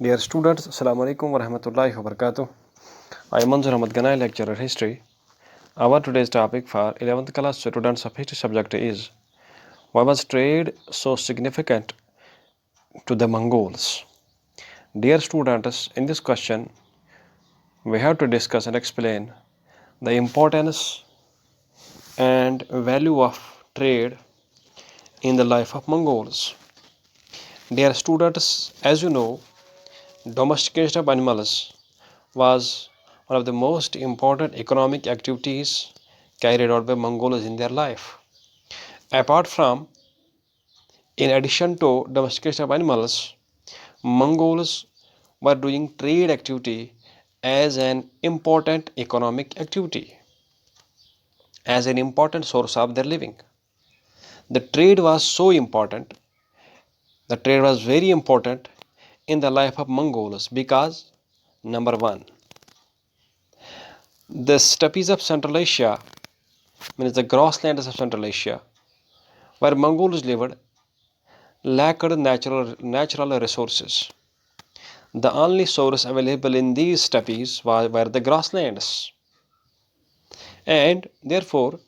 Dear students, Assalamu alaikum wa rahmatullahi wa barakatuh. I am Manzur Ahmad Ganai, lecturer history. Our today's topic for 11th class students of history subject is why was trade so significant to the Mongols? Dear students, in this question we have to discuss and explain the importance and value of trade in the life of Mongols. Dear students, as you know, domestication of animals was one of the most important economic activities carried out by Mongols in their life. Apart from, in addition to domestication of animals, Mongols were doing trade activity as an important economic activity, as an important source of their living. The trade was so important, the trade was very important in the life of Mongols because, number one, the steppes of Central Asia, means the grasslands of Central Asia, where Mongols lived, lacked natural resources. The only source available in these steppes were the grasslands, and therefore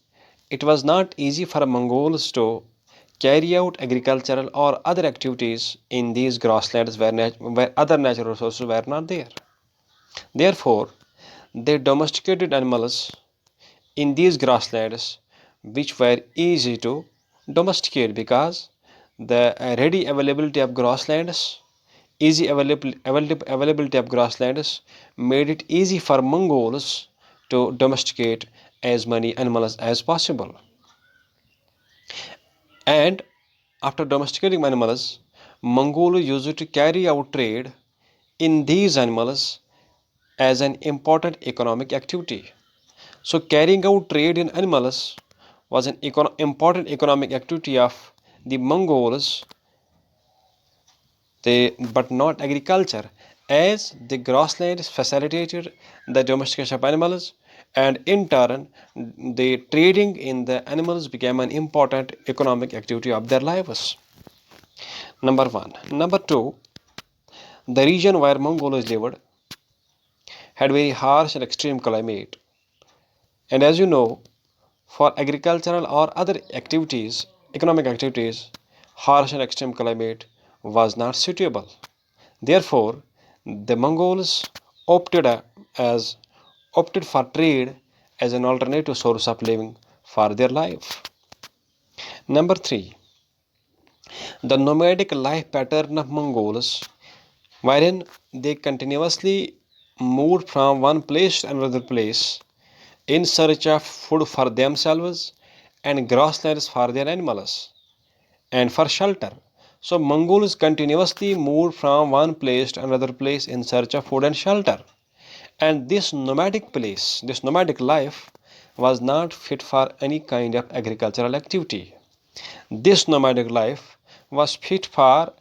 it was not easy for Mongols to carry out agricultural or other activities in these grasslands where other natural resources were not there. Therefore, they domesticated animals in these grasslands which were easy to domesticate because the ready availability of grasslands availability of grasslands made it easy for Mongols to domesticate as many animals as possible. And after domesticating animals, Mongols used to carry out trade in these animals as an important economic activity. So carrying out trade in animals was an important economic activity of the Mongols, but not agriculture, as the grasslands facilitated the domestication of animals, and in turn the trading in the animals became an important economic activity of their lives. Number one. Number two, the region where Mongols lived had very harsh and extreme climate. And as you know, for agricultural or other activities, economic activities, harsh and extreme climate was not suitable. Therefore, the Mongols opted as opted for trade as an alternative source of living for their life. Number three, the nomadic life pattern of Mongols, wherein they continuously moved from one place to another place in search of food for themselves and grasslands for their animals and for shelter. So Mongols continuously moved from one place to another place in search of food and shelter. And this nomadic life was not fit for any kind of agricultural activity. This nomadic life was fit for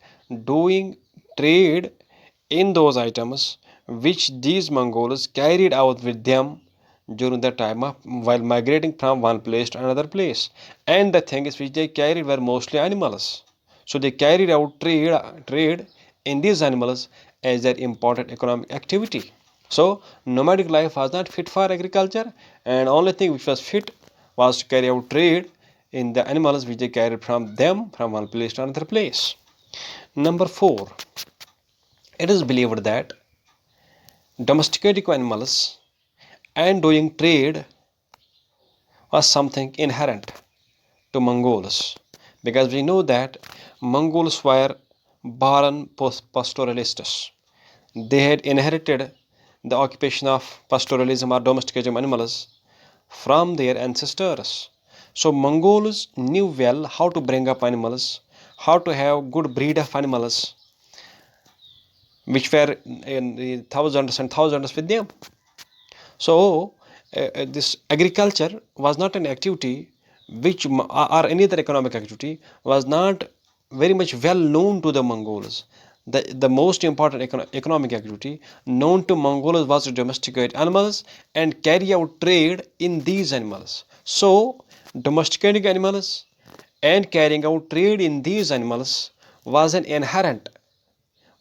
doing trade in those items which these Mongols carried out with them during the time of while migrating from one place to another place. And the things which they carried were mostly animals. So they carried out trade in these animals as their important economic activity. So nomadic life was not fit for agriculture, and only thing which was fit was to carry out trade in the animals which they carried from them from one place to another place. Number four, it is believed that domesticating animals and doing trade was something inherent to Mongols, because we know that Mongols were born pastoralists. They had inherited the occupation of pastoralism or domesticating animals from their ancestors. So Mongols knew well how to bring up animals, how to have good breed of animals, which were in thousands and thousands with them. So this agriculture was not an activity which or any other economic activity was not very much well known to the Mongols. The most important economic activity known to Mongols was to domesticate animals and carry out trade in these animals. So domesticating animals and carrying out trade in these animals was an inherent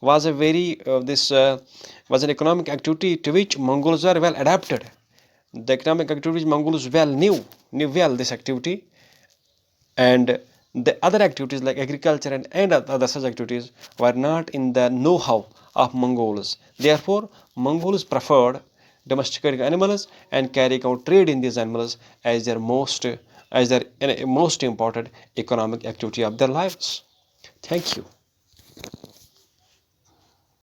was a very this was an economic activity to which Mongols were well adapted. The economic activities Mongols knew well this activity, and the other activities like agriculture and other such activities were not in the know-how of Mongols. Therefore, Mongols preferred domesticating animals and carrying out trade in these animals as their most important economic activity of their lives. Thank you.